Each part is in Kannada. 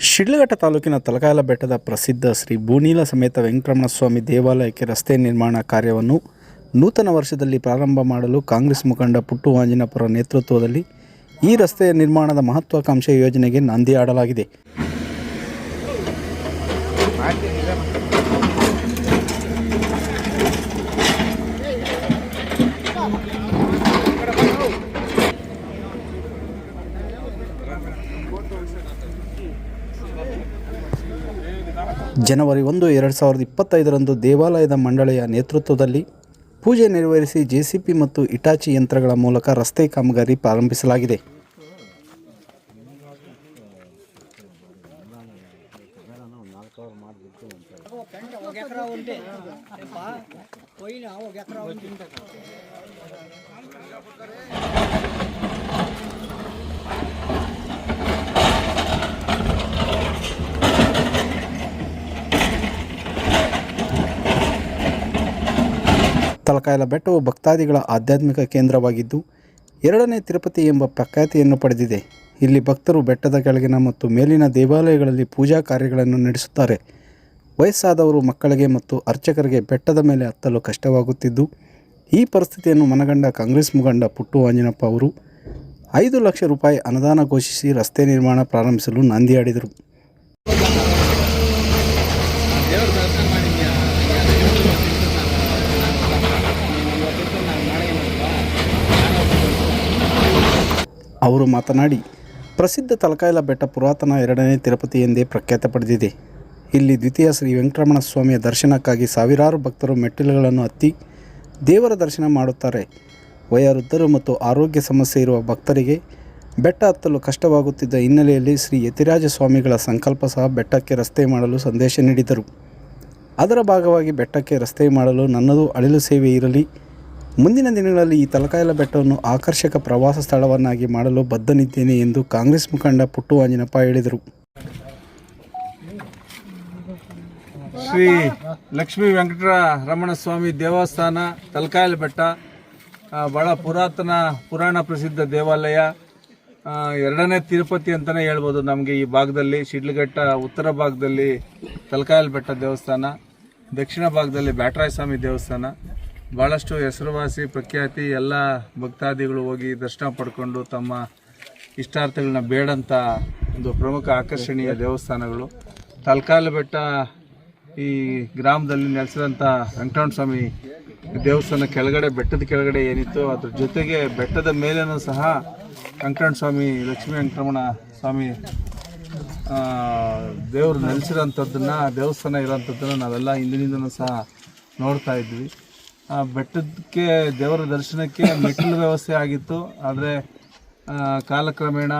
ಶಿಡ್ಲಘಟ್ಟ ತಾಲೂಕಿನ ತಲಕಾಯಲ ಬೆಟ್ಟದ ಪ್ರಸಿದ್ಧ ಶ್ರೀ ಭೂನೀಲ ಸಮೇತ ವೆಂಕಟರಮಣ ಸ್ವಾಮಿ ದೇವಾಲಯಕ್ಕೆ ರಸ್ತೆ ನಿರ್ಮಾಣ ಕಾರ್ಯವನ್ನು ನೂತನ ವರ್ಷದಲ್ಲಿ ಪ್ರಾರಂಭ ಮಾಡಲು ಕಾಂಗ್ರೆಸ್ ಮುಖಂಡ ಪುಟ್ಟು ಆಂಜನಪುರ ನೇತೃತ್ವದಲ್ಲಿ ಈ ರಸ್ತೆಯ ನಿರ್ಮಾಣದ ಮಹತ್ವಾಕಾಂಕ್ಷೆ ಯೋಜನೆಗೆ ನಾಂದಿ ಹಾಡಲಾಗಿದೆ. ಜನವರಿ 1, 2025ರಂದು ದೇವಾಲಯದ ಮಂಡಳಿಯ ನೇತೃತ್ವದಲ್ಲಿ ಪೂಜೆ ನೆರವೇರಿಸಿ ಜೆಸಿಪಿ ಮತ್ತು ಇಟಾಚಿ ಯಂತ್ರಗಳ ಮೂಲಕ ರಸ್ತೆ ಕಾಮಗಾರಿ ಪ್ರಾರಂಭಿಸಲಾಗಿದೆ. ತಲಕಾಯಲ ಬೆಟ್ಟವು ಭಕ್ತಾದಿಗಳ ಆಧ್ಯಾತ್ಮಿಕ ಕೇಂದ್ರವಾಗಿದ್ದು, ಎರಡನೇ ತಿರುಪತಿ ಎಂಬ ಪ್ರಖ್ಯಾತಿಯನ್ನು ಪಡೆದಿದೆ. ಇಲ್ಲಿ ಭಕ್ತರು ಬೆಟ್ಟದ ಕೆಳಗಿನ ಮತ್ತು ಮೇಲಿನ ದೇವಾಲಯಗಳಲ್ಲಿ ಪೂಜಾ ಕಾರ್ಯಗಳನ್ನು ನಡೆಸುತ್ತಾರೆ. ವಯಸ್ಸಾದವರು, ಮಕ್ಕಳಿಗೆ ಮತ್ತು ಅರ್ಚಕರಿಗೆ ಬೆಟ್ಟದ ಮೇಲೆ ಹತ್ತಲು ಕಷ್ಟವಾಗುತ್ತಿದ್ದು, ಈ ಪರಿಸ್ಥಿತಿಯನ್ನು ಮನಗಂಡ ಕಾಂಗ್ರೆಸ್ ಮುಖಂಡ ಪುಟ್ಟು ಆಂಜನಪ್ಪ ಅವರು 5 ಲಕ್ಷ ರೂಪಾಯಿ ಅನುದಾನ ಘೋಷಿಸಿ ರಸ್ತೆ ನಿರ್ಮಾಣ ಪ್ರಾರಂಭಿಸಲು ನಾಂದಿ ಹಾಡಿದರು. ಅವರು ಮಾತನಾಡಿ, ಪ್ರಸಿದ್ಧ ತಲಕಾಯಲ ಬೆಟ್ಟ ಪುರಾತನ ಎರಡನೇ ತಿರುಪತಿ ಎಂದೇ ಪ್ರಖ್ಯಾತ ಪಡೆದಿದೆ. ಇಲ್ಲಿ ದ್ವಿತೀಯ ಶ್ರೀ ವೆಂಕಟರಮಣ ಸ್ವಾಮಿಯ ದರ್ಶನಕ್ಕಾಗಿ ಸಾವಿರಾರು ಭಕ್ತರು ಮೆಟ್ಟಿಲುಗಳನ್ನು ಹತ್ತಿ ದೇವರ ದರ್ಶನ ಮಾಡುತ್ತಾರೆ. ವಯೋವೃದ್ಧರು ಮತ್ತು ಆರೋಗ್ಯ ಸಮಸ್ಯೆ ಇರುವ ಭಕ್ತರಿಗೆ ಬೆಟ್ಟ ಹತ್ತಲು ಕಷ್ಟವಾಗುತ್ತಿದ್ದ ಹಿನ್ನೆಲೆಯಲ್ಲಿ ಶ್ರೀ ಯತಿರಾಜ ಸ್ವಾಮಿಗಳ ಸಂಕಲ್ಪ ಸಹ ಬೆಟ್ಟಕ್ಕೆ ರಸ್ತೆ ಮಾಡಲು ಸಂದೇಶ ನೀಡಿದರು. ಅದರ ಭಾಗವಾಗಿ ಬೆಟ್ಟಕ್ಕೆ ರಸ್ತೆ ಮಾಡಲು ನನ್ನದು ಅಳಿಲು ಸೇವೆ ಇರಲಿ. ಮುಂದಿನ ದಿನಗಳಲ್ಲಿ ಈ ತಲಕಾಯಲ ಬೆಟ್ಟವನ್ನು ಆಕರ್ಷಕ ಪ್ರವಾಸ ಸ್ಥಳವನ್ನಾಗಿ ಮಾಡಲು ಬದ್ಧನಿದ್ದೇನೆ ಎಂದು ಕಾಂಗ್ರೆಸ್ ಮುಖಂಡ ಪುಟ್ಟು ಆಂಜನಪ್ಪ ಹೇಳಿದರು. ಶ್ರೀ ಲಕ್ಷ್ಮೀ ವೆಂಕಟರಮಣ ಸ್ವಾಮಿ ದೇವಸ್ಥಾನ ತಲಕಾಯಲ ಬೆಟ್ಟ ಬಹಳ ಪುರಾಣ ಪ್ರಸಿದ್ಧ ದೇವಾಲಯ. ಎರಡನೇ ತಿರುಪತಿ ಅಂತಲೇ ಹೇಳ್ಬೋದು. ನಮಗೆ ಈ ಭಾಗದಲ್ಲಿ ಶಿಡ್ಲಘಟ್ಟ ಉತ್ತರ ಭಾಗದಲ್ಲಿ ತಲಕಾಯಲ ಬೆಟ್ಟ ದೇವಸ್ಥಾನ, ದಕ್ಷಿಣ ಭಾಗದಲ್ಲಿ ಬ್ಯಾಟರಾಯ ಸ್ವಾಮಿ ದೇವಸ್ಥಾನ. ಭಾಳಷ್ಟು ಹೆಸರುವಾಸಿ ಪ್ರಖ್ಯಾತಿ. ಎಲ್ಲ ಭಕ್ತಾದಿಗಳು ಹೋಗಿ ದರ್ಶನ ಪಡ್ಕೊಂಡು ತಮ್ಮ ಇಷ್ಟಾರ್ಥಗಳನ್ನ ಬೇಡಂತ ಒಂದು ಪ್ರಮುಖ ಆಕರ್ಷಣೀಯ ದೇವಸ್ಥಾನಗಳು. ತಲಕಾಯಲ ಬೆಟ್ಟ ಈ ಗ್ರಾಮದಲ್ಲಿ ನೆಲೆಸಿದಂಥ ವೆಂಕಟರಮಣ ಸ್ವಾಮಿ ದೇವಸ್ಥಾನ ಕೆಳಗಡೆ, ಬೆಟ್ಟದ ಕೆಳಗಡೆ ಏನಿತ್ತು, ಅದ್ರ ಜೊತೆಗೆ ಬೆಟ್ಟದ ಮೇಲೇನೂ ಸಹ ವೆಂಕಟರಮಣ ಸ್ವಾಮಿ, ಲಕ್ಷ್ಮೀ ವೆಂಕಟರಮಣ ಸ್ವಾಮಿ ದೇವರು ನೆಲೆಸಿರೋಂಥದ್ದನ್ನು, ದೇವಸ್ಥಾನ ಇರೋಂಥದ್ದನ್ನು ನಾವೆಲ್ಲ ಹಿಂದಿನಿಂದನೂ ಸಹ ನೋಡ್ತಾ ಇದ್ವಿ. ಬೆಟ್ಟಕ್ಕೆ ದೇವರ ದರ್ಶನಕ್ಕೆ ಮೆಟ್ಟಿಲು ವ್ಯವಸ್ಥೆ ಆಗಿತ್ತು. ಆದರೆ ಕಾಲಕ್ರಮೇಣ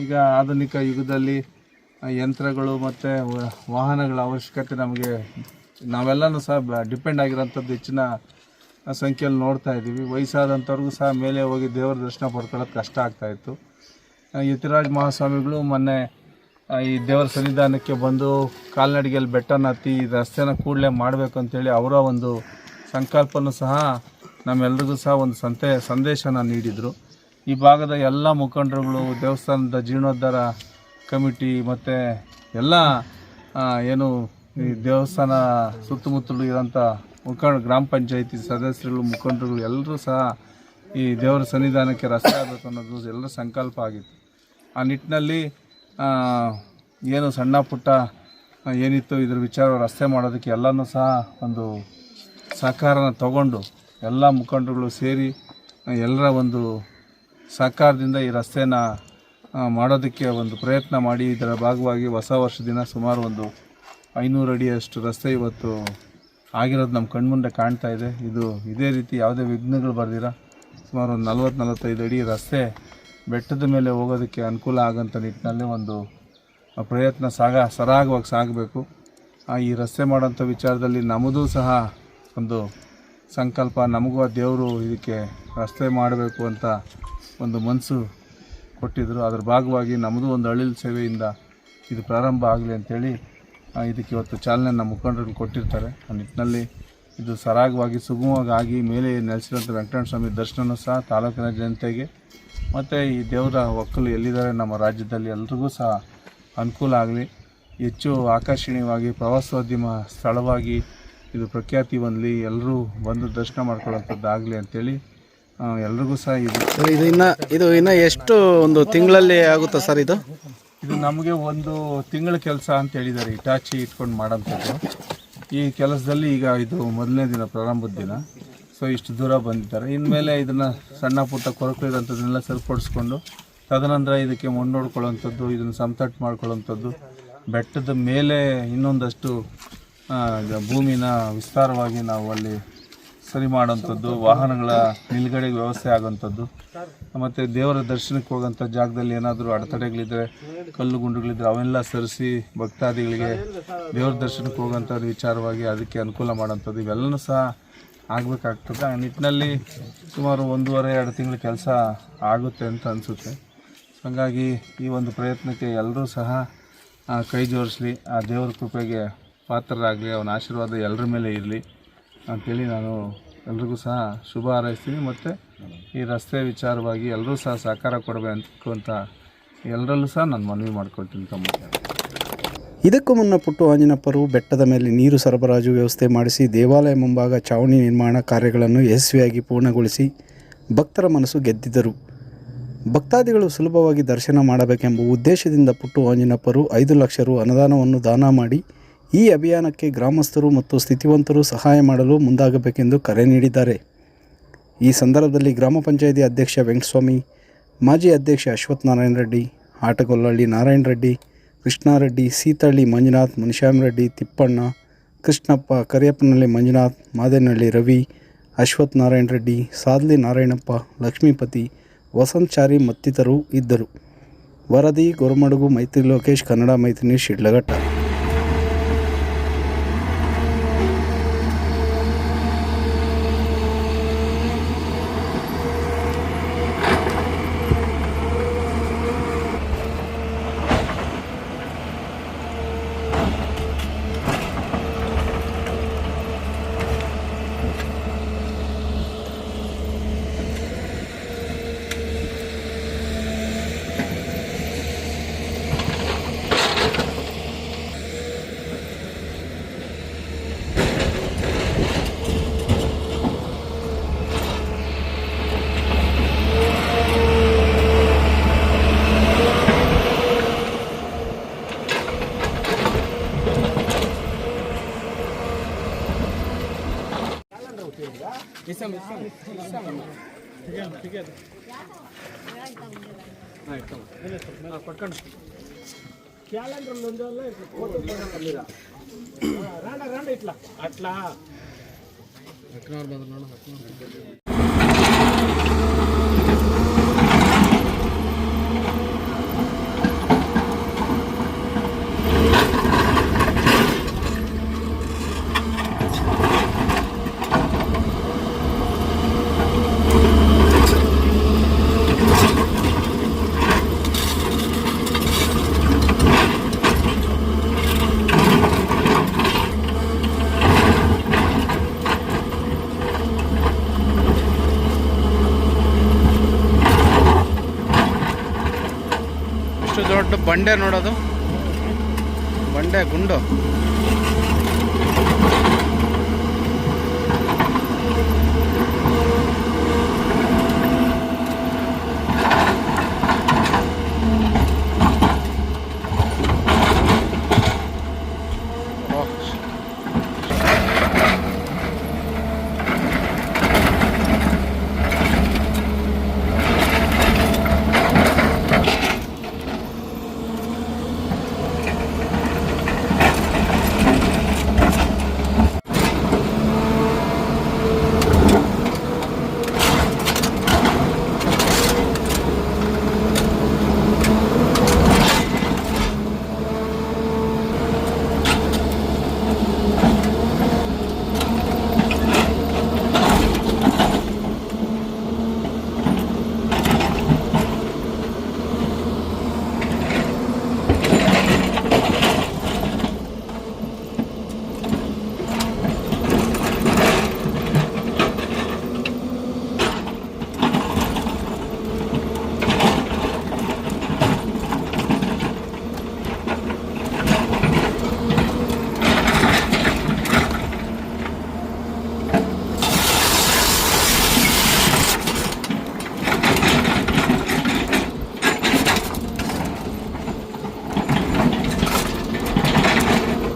ಈಗ ಆಧುನಿಕ ಯುಗದಲ್ಲಿ ಯಂತ್ರಗಳು ಮತ್ತು ವಾಹನಗಳ ಅವಶ್ಯಕತೆ ನಮಗೆ, ನಾವೆಲ್ಲನೂ ಸಹ ಡಿಪೆಂಡ್ ಆಗಿರೋಂಥದ್ದು ಹೆಚ್ಚಿನ ಸಂಖ್ಯೆಯಲ್ಲಿ ನೋಡ್ತಾ ಇದ್ದೀವಿ. ವಯಸ್ಸಾದಂಥವ್ರಿಗೂ ಸಹ ಮೇಲೆ ಹೋಗಿ ದೇವರ ದರ್ಶನ ಪಡ್ಕೊಳ್ಳೋದು ಕಷ್ಟ ಆಗ್ತಾಯಿತ್ತು. ಯತಿರಾಜ ಮಹಾಸ್ವಾಮಿಗಳು ಮೊನ್ನೆ ಈ ದೇವರ ಸನ್ನಿಧಾನಕ್ಕೆ ಬಂದು ಕಾಲ್ನಡಿಗೆಯಲ್ಲಿ ಬೆಟ್ಟನ ಹತ್ತಿ ಈ ರಸ್ತೆನ ಕೂಡಲೇ ಮಾಡಬೇಕು ಅಂತೇಳಿ ಅವರ ಒಂದು ಸಂಕಲ್ಪನೂ ಸಹ ನಮ್ಮೆಲ್ಲರಿಗೂ ಸಹ ಒಂದು ಸಂದೇಶನ ನೀಡಿದರು. ಈ ಭಾಗದ ಎಲ್ಲ ಮುಖಂಡರುಗಳು, ದೇವಸ್ಥಾನದ ಜೀರ್ಣೋದ್ಧಾರ ಕಮಿಟಿ ಮತ್ತು ಎಲ್ಲ ಏನು ಈ ದೇವಸ್ಥಾನ ಸುತ್ತಮುತ್ತಲು ಇರೋಂಥ ಗ್ರಾಮ ಪಂಚಾಯಿತಿ ಸದಸ್ಯರುಗಳು, ಮುಖಂಡರುಗಳು ಎಲ್ಲರೂ ಸಹ ಈ ದೇವರ ಸನ್ನಿಧಾನಕ್ಕೆ ರಸ್ತೆ ಆಗಬೇಕು ಅನ್ನೋದು ಎಲ್ಲರ ಸಂಕಲ್ಪ ಆಗಿತ್ತು. ಆ ನಿಟ್ಟಿನಲ್ಲಿ ಏನು ಸಣ್ಣ ಪುಟ್ಟ ಏನಿತ್ತು ಇದ್ರ ವಿಚಾರ ರಸ್ತೆ ಮಾಡೋದಕ್ಕೆ ಎಲ್ಲನೂ ಸಹ ಒಂದು ಸಹಕಾರನ ತಗೊಂಡು ಎಲ್ಲ ಮುಖಂಡರುಗಳು ಸೇರಿ ಎಲ್ಲರ ಒಂದು ಸಹಕಾರದಿಂದ ಈ ರಸ್ತೆನ ಮಾಡೋದಕ್ಕೆ ಒಂದು ಪ್ರಯತ್ನ ಮಾಡಿ, ಇದರ ಭಾಗವಾಗಿ ಹೊಸ ವರ್ಷ ದಿನ ಸುಮಾರು ಒಂದು 500 ಅಡಿಯಷ್ಟು ರಸ್ತೆ ಇವತ್ತು ಆಗಿರೋದು ನಮ್ಮ ಕಣ್ಮುಂದೆ ಕಾಣ್ತಾ ಇದೆ. ಇದೇ ರೀತಿ ಯಾವುದೇ ವಿಘ್ನಗಳು ಬರ್ದಿರ ಸುಮಾರು ಒಂದು 40-45 ಅಡಿ ರಸ್ತೆ ಬೆಟ್ಟದ ಮೇಲೆ ಹೋಗೋದಕ್ಕೆ ಅನುಕೂಲ ಆಗೋಂಥ ನಿಟ್ಟಿನಲ್ಲಿ ಒಂದು ಪ್ರಯತ್ನ ಸರಾಗವಾಗಿ ಸಾಗಬೇಕು. ಈ ರಸ್ತೆ ಮಾಡೋಂಥ ವಿಚಾರದಲ್ಲಿ ನಮ್ಮದು ಸಹ ಒಂದು ಸಂಕಲ್ಪ, ನಮಗೂ ದೇವರು ಇದಕ್ಕೆ ರಸ್ತೆ ಮಾಡಬೇಕು ಅಂತ ಒಂದು ಮನಸ್ಸು ಕೊಟ್ಟಿದ್ದರು. ಅದರ ಭಾಗವಾಗಿ ನಮ್ಮದು ಒಂದು ಅಳಿಲು ಸೇವೆಯಿಂದ ಇದು ಪ್ರಾರಂಭ ಆಗಲಿ ಅಂಥೇಳಿ ಇದಕ್ಕೆ ಇವತ್ತು ಚಾಲನೆ ನಮ್ಮ ಮುಖಂಡರು ಕೊಟ್ಟಿರ್ತಾರೆ. ಆ ನಿಟ್ಟಿನಲ್ಲಿ ಇದು ಸರಾಗವಾಗಿ ಸುಗಮವಾಗಿ ಮೇಲೆ ನೆಲೆಸಿರುವಂಥ ವೆಂಕಟರಮಣ ಸ್ವಾಮಿ ದರ್ಶನವೂ ಸಹ ತಾಲೂಕಿನ ಜನತೆಗೆ ಮತ್ತು ಈ ದೇವರ ಒಕ್ಕಲು ಎಲ್ಲಿದ್ದಾರೆ ನಮ್ಮ ರಾಜ್ಯದಲ್ಲಿ ಎಲ್ರಿಗೂ ಸಹ ಅನುಕೂಲ ಆಗಲಿ, ಹೆಚ್ಚು ಆಕರ್ಷಣೀಯವಾಗಿ ಪ್ರವಾಸೋದ್ಯಮ ಸ್ಥಳವಾಗಿ ಇದು ಪ್ರಖ್ಯಾತಿ ಹೊಂದಲಿ, ಎಲ್ಲರೂ ಬಂದು ದರ್ಶನ ಮಾಡ್ಕೊಳ್ಳೋಂಥದ್ದಾಗಲಿ ಅಂಥೇಳಿ ಎಲ್ರಿಗೂ ಸಹ ಇದು ಇನ್ನು ಎಷ್ಟು ಒಂದು ತಿಂಗಳಲ್ಲಿ ಆಗುತ್ತಾ ಸರ್ ಇದು ನಮಗೆ ಒಂದು ತಿಂಗಳ ಕೆಲಸ ಅಂತ ಹೇಳಿದ್ದಾರೆ, ಇಟಾಚಿ ಇಟ್ಕೊಂಡು ಮಾಡೋಂಥದ್ದು. ಈ ಕೆಲಸದಲ್ಲಿ ಈಗ ಇದು ಮೊದಲನೇ ದಿನ, ಪ್ರಾರಂಭದ ದಿನ. ಸೊ ಇಷ್ಟು ದೂರ ಬಂದಿದ್ದಾರೆ. ಇನ್ಮೇಲೆ ಇದನ್ನು ಸಣ್ಣ ಪುಟ್ಟ ಕೊರಕು ಇರೋಂಥದ್ದನ್ನೆಲ್ಲ ಸರಿಪಡಿಸ್ಕೊಂಡು ತದನಂತರ ಇದಕ್ಕೆ ಮಣ್ಣು ಹೊಡ್ಕೊಳ್ಳೋಂಥದ್ದು, ಇದನ್ನು ಸಮತಟ್ಟು ಮಾಡ್ಕೊಳ್ಳೋಂಥದ್ದು, ಬೆಟ್ಟದ ಮೇಲೆ ಇನ್ನೊಂದಷ್ಟು ಭೂಮಿನ ವಿಸ್ತಾರವಾಗಿ ನಾವು ಅಲ್ಲಿ ಸರಿ ಮಾಡೋಂಥದ್ದು, ವಾಹನಗಳ ನಿಲುಗಡೆಗೆ ವ್ಯವಸ್ಥೆ ಆಗೋಂಥದ್ದು, ಮತ್ತು ದೇವರ ದರ್ಶನಕ್ಕೆ ಹೋಗೋಂಥ ಜಾಗದಲ್ಲಿ ಏನಾದರೂ ಅಡೆತಡೆಗಳಿದ್ದರೆ, ಕಲ್ಲು ಗುಂಡುಗಳಿದ್ದರೆ ಅವೆಲ್ಲ ಸರಿಸಿ ಭಕ್ತಾದಿಗಳಿಗೆ ದೇವರ ದರ್ಶನಕ್ಕೆ ಹೋಗೋಂಥ ವಿಚಾರವಾಗಿ ಅದಕ್ಕೆ ಅನುಕೂಲ ಮಾಡೋಂಥದ್ದು ಇವೆಲ್ಲವೂ ಸಹ ಆಗಬೇಕಾಗ್ತದೆ. ಆ ನಿಟ್ಟಿನಲ್ಲಿ ಸುಮಾರು 1.5-2 ತಿಂಗಳ ಕೆಲಸ ಆಗುತ್ತೆ ಅಂತ ಅನಿಸುತ್ತೆ. ಹಾಗಾಗಿ ಈ ಒಂದು ಪ್ರಯತ್ನಕ್ಕೆ ಎಲ್ಲರೂ ಸಹ ಕೈ ಜೋಡಿಸಲಿ, ಆ ದೇವರ ಕೃಪೆಗೆ ಪಾತ್ರರಾಗಲಿ, ಅವನ ಆಶೀರ್ವಾದ ಎಲ್ಲರ ಮೇಲೆ ಇರಲಿ ಅಂಥೇಳಿ ನಾನು ಎಲ್ರಿಗೂ ಸಹ ಶುಭ ಹಾರೈಸ್ತೀನಿ. ಮತ್ತು ಈ ರಸ್ತೆ ವಿಚಾರವಾಗಿ ಎಲ್ಲರೂ ಸಹ ಸಹಕಾರ ಕೊಡಬೇಕು ಅಂತ ಎಲ್ಲರಲ್ಲೂ ಸಹ ನಾನು ಮನವಿ ಮಾಡ್ಕೊಳ್ತೀನಿ ತಮ್ಮ. ಇದಕ್ಕೂ ಮುನ್ನ ಪುಟ್ಟು ಆಂಜನಪ್ಪರು ಬೆಟ್ಟದ ಮೇಲೆ ನೀರು ಸರಬರಾಜು ವ್ಯವಸ್ಥೆ ಮಾಡಿಸಿ ದೇವಾಲಯ ಮುಂಭಾಗ ಚಾವಣಿ ನಿರ್ಮಾಣ ಕಾರ್ಯಗಳನ್ನು ಯಶಸ್ವಿಯಾಗಿ ಪೂರ್ಣಗೊಳಿಸಿ ಭಕ್ತರ ಮನಸ್ಸು ಗೆದ್ದಿದ್ದರು. ಭಕ್ತಾದಿಗಳು ಸುಲಭವಾಗಿ ದರ್ಶನ ಮಾಡಬೇಕೆಂಬ ಉದ್ದೇಶದಿಂದ ಪುಟ್ಟು ಆಂಜನಪ್ಪರು 5 ಲಕ್ಷ ರು ಅನುದಾನವನ್ನು ದಾನ ಮಾಡಿ ಈ ಅಭಿಯಾನಕ್ಕೆ ಗ್ರಾಮಸ್ಥರು ಮತ್ತು ಸ್ಥಿತಿವಂತರು ಸಹಾಯ ಮಾಡಲು ಮುಂದಾಗಬೇಕೆಂದು ಕರೆ ನೀಡಿದ್ದಾರೆ. ಈ ಸಂದರ್ಭದಲ್ಲಿ ಗ್ರಾಮ ಪಂಚಾಯಿತಿ ಅಧ್ಯಕ್ಷ ವೆಂಕಟಸ್ವಾಮಿ, ಮಾಜಿ ಅಧ್ಯಕ್ಷ ಅಶ್ವಥ್ ನಾರಾಯಣ ರೆಡ್ಡಿ, ಆಟಗೊಲ್ಲಹಳ್ಳಿ ನಾರಾಯಣ ರೆಡ್ಡಿ, ಕೃಷ್ಣಾರೆಡ್ಡಿ, ಸೀತಳ್ಳಿ ಮಂಜುನಾಥ್, ಮುನಿಶ್ಯಾಮರೆಡ್ಡಿ, ತಿಪ್ಪಣ್ಣ, ಕೃಷ್ಣಪ್ಪ, ಕರಿಯಪ್ಪನಹಳ್ಳಿ ಮಂಜುನಾಥ್, ಮಾದೇನಹಳ್ಳಿ ರವಿ, ಅಶ್ವಥ್ ನಾರಾಯಣ ರೆಡ್ಡಿ, ಸಾದ್ಲಿ ನಾರಾಯಣಪ್ಪ, ಲಕ್ಷ್ಮೀಪತಿ, ವಸಂತಚಾರಿ ಮತ್ತಿತರರು ಇದ್ದರು. ವರದಿ ಗೊರಮಡುಗು, ಮೈತ್ರಿ ಲೋಕೇಶ್, ಕನ್ನಡ ಮೈತ್ರಿ ನ್ಯೂಸ್, ಶಿಡ್ಲಘಟ್ಟ. అట్లా ದೊಡ್ಡ ಬಂಡೆ ನೋಡೋದು, ಬಂಡೆ ಗುಂಡು.